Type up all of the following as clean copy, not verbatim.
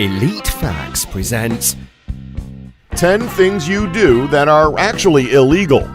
Elite Facts presents 10 things you do that are actually illegal.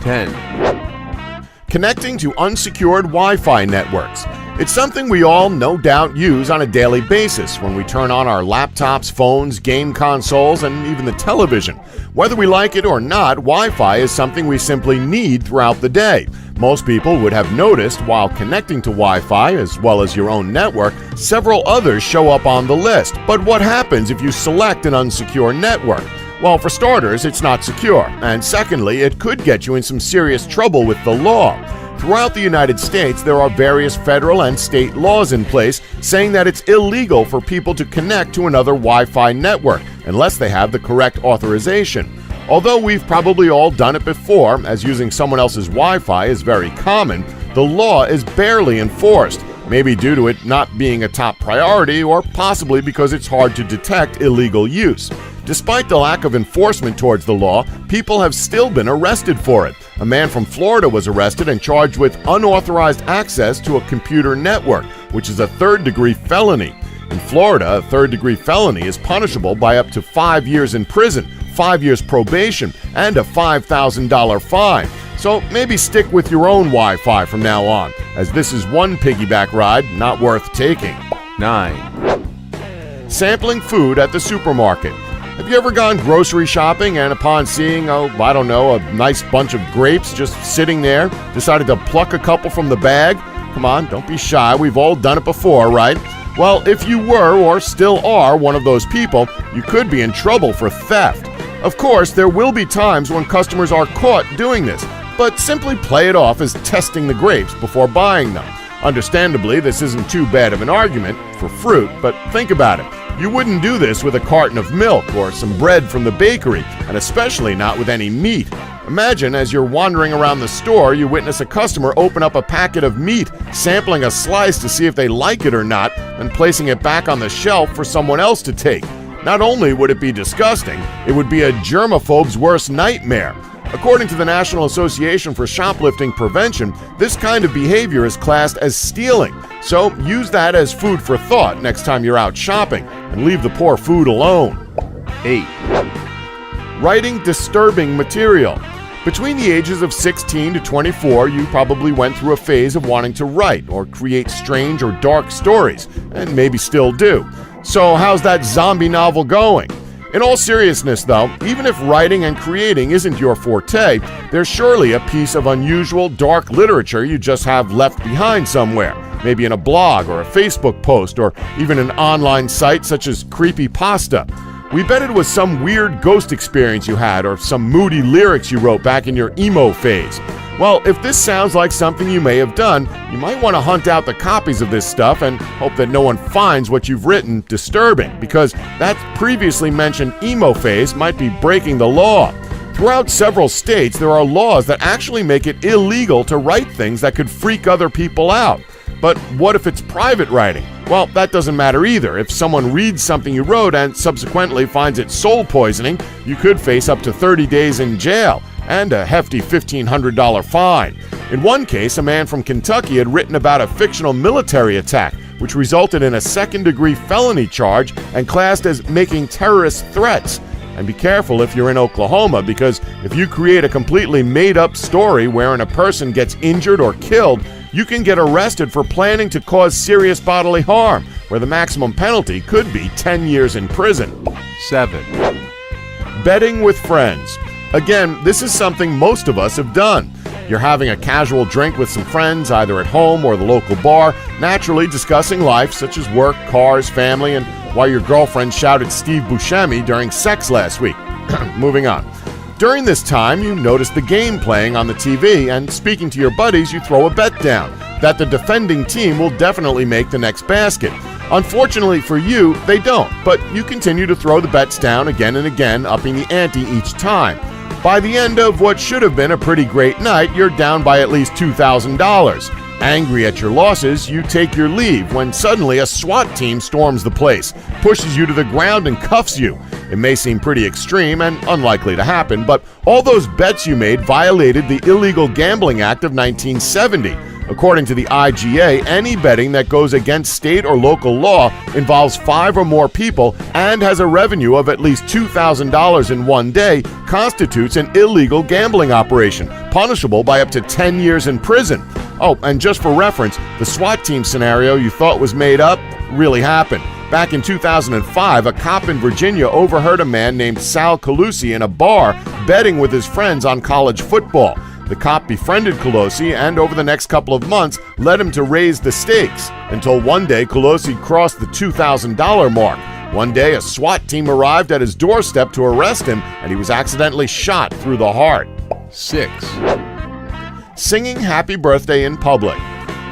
10. Connecting to unsecured Wi-Fi networks. It's something we all no doubt use on a daily basis when we turn on our laptops, phones, game consoles, and even the television. Whether we like it or not, Wi-Fi is something we simply need throughout the day. Most people would have noticed while connecting to Wi-Fi, as well as your own network, several others show up on the list. But what happens if you select an unsecure network? Well, for starters, it's not secure, and secondly, it could get you in some serious trouble with the law. Throughout the United States, there are various federal and state laws in place saying that it's illegal for people to connect to another Wi-Fi network unless they have the correct authorization. Although we've probably all done it before, as using someone else's Wi-Fi is very common, the law is barely enforced, maybe due to it not being a top priority or possibly because it's hard to detect illegal use. Despite the lack of enforcement towards the law, people have still been arrested for it. A man from Florida was arrested and charged with unauthorized access to a computer network, which is a third-degree felony. In Florida, a third-degree felony is punishable by up to 5 years in prison, 5 years probation, and a $5,000 fine. So maybe stick with your own Wi-Fi from now on, as this is one piggyback ride not worth taking. 9. Sampling food at the supermarket. Have you ever gone grocery shopping and upon seeing, a nice bunch of grapes just sitting there, decided to pluck a couple from the bag? Come on, don't be shy. We've all done it before, right? Well, if you were or still are one of those people, you could be in trouble for theft. Of course, there will be times when customers are caught doing this, but simply play it off as testing the grapes before buying them. Understandably, this isn't too bad of an argument for fruit, but think about it. You wouldn't do this with a carton of milk or some bread from the bakery, and especially not with any meat. Imagine as you're wandering around the store, you witness a customer open up a packet of meat, sampling a slice to see if they like it or not, and placing it back on the shelf for someone else to take. Not only would it be disgusting, it would be a germaphobe's worst nightmare. According to the National Association for Shoplifting Prevention, this kind of behavior is classed as stealing. So use that as food for thought next time you're out shopping, and leave the poor food alone. 8. Writing disturbing material. Between the ages of 16 to 24, you probably went through a phase of wanting to write or create strange or dark stories, and maybe still do. So how's that zombie novel going? In all seriousness, though, even if writing and creating isn't your forte, there's surely a piece of unusual, dark literature you just have left behind somewhere, maybe in a blog or a Facebook post or even an online site such as Creepypasta. We bet it was some weird ghost experience you had or some moody lyrics you wrote back in your emo phase. Well, if this sounds like something you may have done, you might want to hunt out the copies of this stuff and hope that no one finds what you've written disturbing, because that previously mentioned emo phase might be breaking the law. Throughout several states, there are laws that actually make it illegal to write things that could freak other people out. But what if it's private writing? Well, that doesn't matter either. If someone reads something you wrote and subsequently finds it soul poisoning, you could face up to 30 days in jail and a hefty $1,500 fine. In one case, a man from Kentucky had written about a fictional military attack, which resulted in a second-degree felony charge and classed as making terrorist threats. And be careful if you're in Oklahoma, because if you create a completely made-up story wherein a person gets injured or killed, you can get arrested for planning to cause serious bodily harm, where the maximum penalty could be 10 years in prison. 7. Betting with friends. Again, this is something most of us have done. You're having a casual drink with some friends, either at home or the local bar, naturally discussing life such as work, cars, family, and why your girlfriend shouted Steve Buscemi during sex last week. Moving on. During this time, you notice the game playing on the TV, and speaking to your buddies, you throw a bet down that the defending team will definitely make the next basket. Unfortunately for you, they don't, but you continue to throw the bets down again and again, upping the ante each time. By the end of what should have been a pretty great night, you're down by at least $2,000. Angry at your losses, you take your leave when suddenly a SWAT team storms the place, pushes you to the ground and cuffs you. It may seem pretty extreme and unlikely to happen, but all those bets you made violated the Illegal Gambling Act of 1970. According to the IGA, any betting that goes against state or local law involves 5 or more people and has a revenue of at least $2,000 in one day constitutes an illegal gambling operation, punishable by up to 10 years in prison. Oh, and just for reference, the SWAT team scenario you thought was made up really happened. Back in 2005, a cop in Virginia overheard a man named Sal Colosi in a bar betting with his friends on college football. The cop befriended Colosi and over the next couple of months led him to raise the stakes until one day Colosi crossed the $2,000 mark. One day, a SWAT team arrived at his doorstep to arrest him and he was accidentally shot through the heart. 6. Singing happy birthday in public.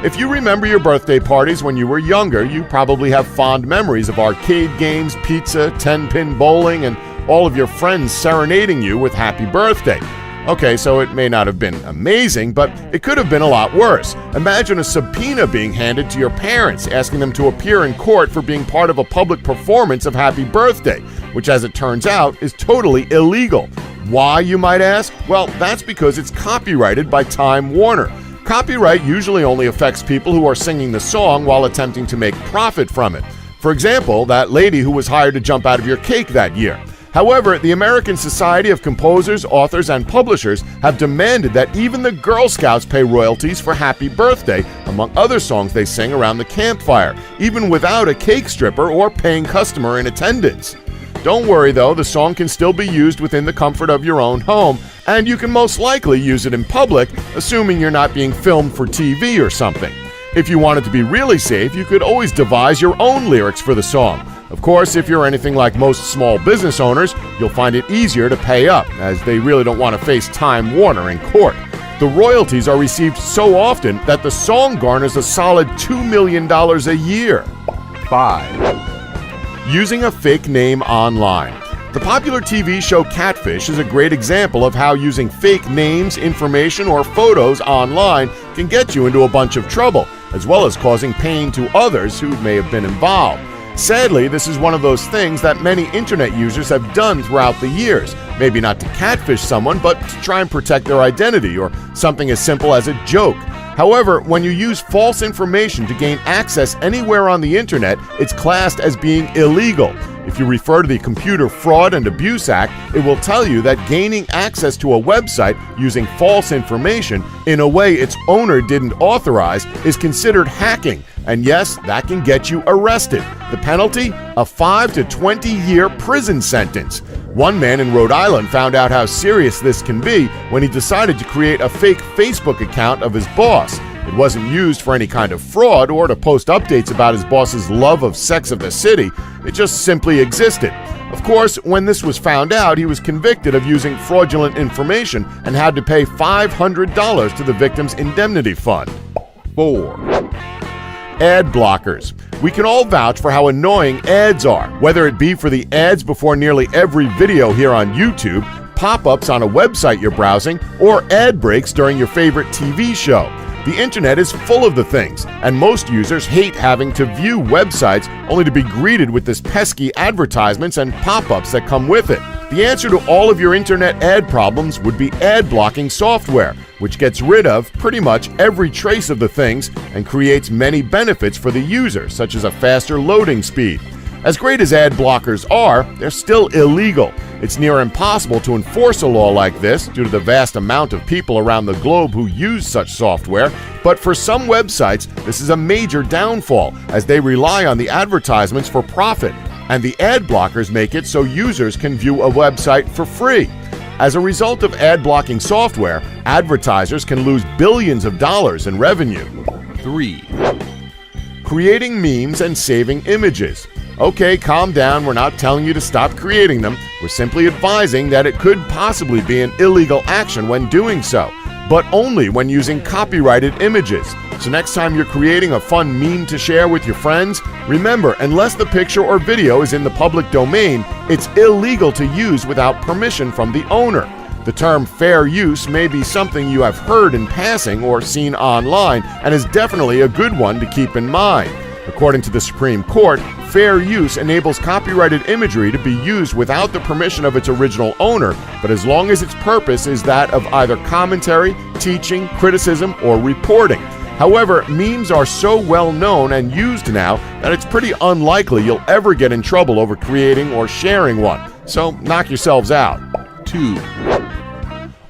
If you remember your birthday parties when you were younger, you probably have fond memories of arcade games, pizza, 10-pin bowling, and all of your friends serenading you with happy birthday. Okay, so it may not have been amazing, but it could have been a lot worse. Imagine a subpoena being handed to your parents, asking them to appear in court for being part of a public performance of Happy Birthday, which, as it turns out, is totally illegal. Why, you might ask? Well, that's because it's copyrighted by Time Warner. Copyright usually only affects people who are singing the song while attempting to make profit from it. For example, that lady who was hired to jump out of your cake that year. However, the American Society of Composers, Authors, and Publishers have demanded that even the Girl Scouts pay royalties for Happy Birthday, among other songs they sing around the campfire, even without a cake stripper or paying customer in attendance. Don't worry though, the song can still be used within the comfort of your own home, and you can most likely use it in public, assuming you're not being filmed for TV or something. If you wanted to be really safe, you could always devise your own lyrics for the song. Of course, if you're anything like most small business owners, you'll find it easier to pay up, as they really don't want to face Time Warner in court. The royalties are received so often that the song garners a solid $2 million a year. 5. Using a fake name online. The popular TV show Catfish is a great example of how using fake names, information, or photos online can get you into a bunch of trouble, as well as causing pain to others who may have been involved. Sadly, this is one of those things that many internet users have done throughout the years. Maybe not to catfish someone, but to try and protect their identity, or something as simple as a joke. However, when you use false information to gain access anywhere on the internet, it's classed as being illegal. If you refer to the Computer Fraud and Abuse Act, it will tell you that gaining access to a website using false information in a way its owner didn't authorize is considered hacking. And yes, that can get you arrested. The penalty? A 5 to 20-year prison sentence. One man in Rhode Island found out how serious this can be when he decided to create a fake Facebook account of his boss. It wasn't used for any kind of fraud or to post updates about his boss's love of Sex of the City. It just simply existed. Of course, when this was found out, he was convicted of using fraudulent information and had to pay $500 to the victim's indemnity fund. 4. Ad blockers. We can all vouch for how annoying ads are, whether it be for the ads before nearly every video here on YouTube, pop-ups on a website you're browsing, or ad breaks during your favorite TV show. The internet is full of the things, and most users hate having to view websites only to be greeted with this pesky advertisements and pop-ups that come with it. The answer to all of your internet ad problems would be ad blocking software, which gets rid of pretty much every trace of the things and creates many benefits for the user, such as a faster loading speed. As great as ad blockers are, they're still illegal. It's near impossible to enforce a law like this due to the vast amount of people around the globe who use such software, but for some websites, this is a major downfall as they rely on the advertisements for profit, and the ad blockers make it so users can view a website for free. As a result of ad blocking software, advertisers can lose billions of dollars in revenue. 3. Creating memes and saving images. Okay, calm down, we're not telling you to stop creating them. We're simply advising that it could possibly be an illegal action when doing so, but only when using copyrighted images. So next time you're creating a fun meme to share with your friends, remember, unless the picture or video is in the public domain, it's illegal to use without permission from the owner. The term fair use may be something you have heard in passing or seen online, and is definitely a good one to keep in mind. According to the Supreme Court, fair use enables copyrighted imagery to be used without the permission of its original owner, but as long as its purpose is that of either commentary, teaching, criticism, or reporting. However, memes are so well known and used now that it's pretty unlikely you'll ever get in trouble over creating or sharing one, so knock yourselves out. 2,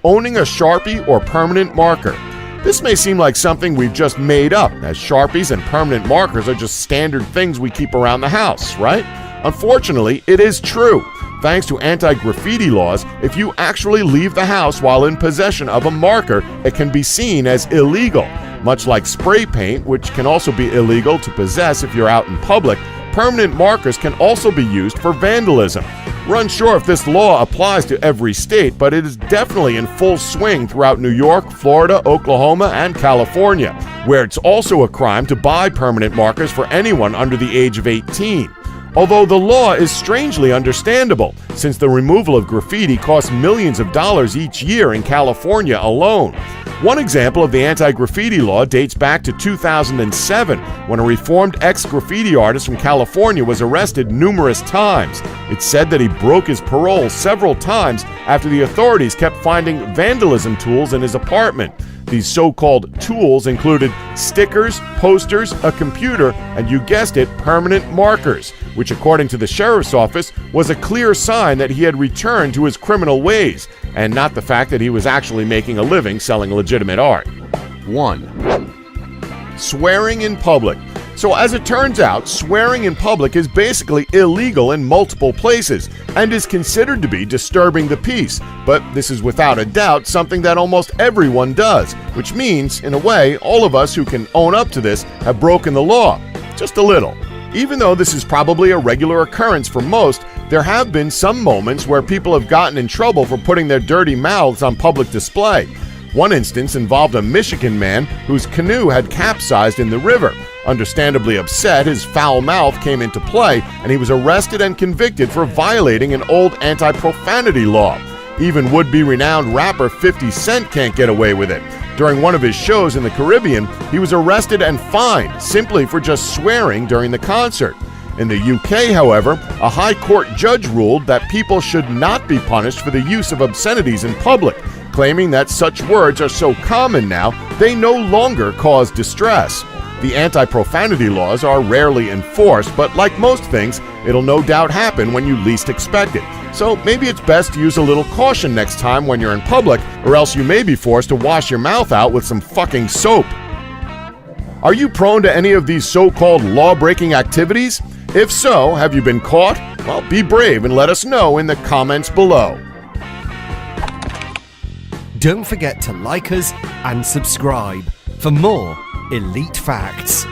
Owning a Sharpie or permanent marker. This may seem like something we've just made up, as Sharpies and permanent markers are just standard things we keep around the house, right? Unfortunately, it is true. Thanks to anti-graffiti laws, if you actually leave the house while in possession of a marker, it can be seen as illegal. Much like spray paint, which can also be illegal to possess if you're out in public, permanent markers can also be used for vandalism. We're unsure if this law applies to every state, but it is definitely in full swing throughout New York, Florida, Oklahoma, and California, where it's also a crime to buy permanent markers for anyone under the age of 18. Although the law is strangely understandable, since the removal of graffiti costs millions of dollars each year in California alone. One example of the anti-graffiti law dates back to 2007, when a reformed ex-graffiti artist from California was arrested numerous times. It's said that he broke his parole several times after the authorities kept finding vandalism tools in his apartment. These so-called tools included stickers, posters, a computer, and you guessed it, permanent markers, which according to the sheriff's office was a clear sign that he had returned to his criminal ways, and not the fact that he was actually making a living selling legitimate art. 1, Swearing in public. So as it turns out, swearing in public is basically illegal in multiple places and is considered to be disturbing the peace. But this is without a doubt something that almost everyone does, which means, in a way, all of us who can own up to this have broken the law. Just a little. Even though this is probably a regular occurrence for most, there have been some moments where people have gotten in trouble for putting their dirty mouths on public display. One instance involved a Michigan man whose canoe had capsized in the river. Understandably upset, his foul mouth came into play, and he was arrested and convicted for violating an old anti-profanity law. Even would-be renowned rapper 50 Cent can't get away with it. During one of his shows in the Caribbean, he was arrested and fined simply for just swearing during the concert. In the UK, however, a high court judge ruled that people should not be punished for the use of obscenities in public, claiming that such words are so common now, they no longer cause distress. The anti-profanity laws are rarely enforced, but like most things, it'll no doubt happen when you least expect it. So maybe it's best to use a little caution next time when you're in public, or else you may be forced to wash your mouth out with some fucking soap. Are you prone to any of these so-called law-breaking activities? If so, have you been caught? Well, be brave and let us know in the comments below. Don't forget to like us and subscribe for more Elite Facts.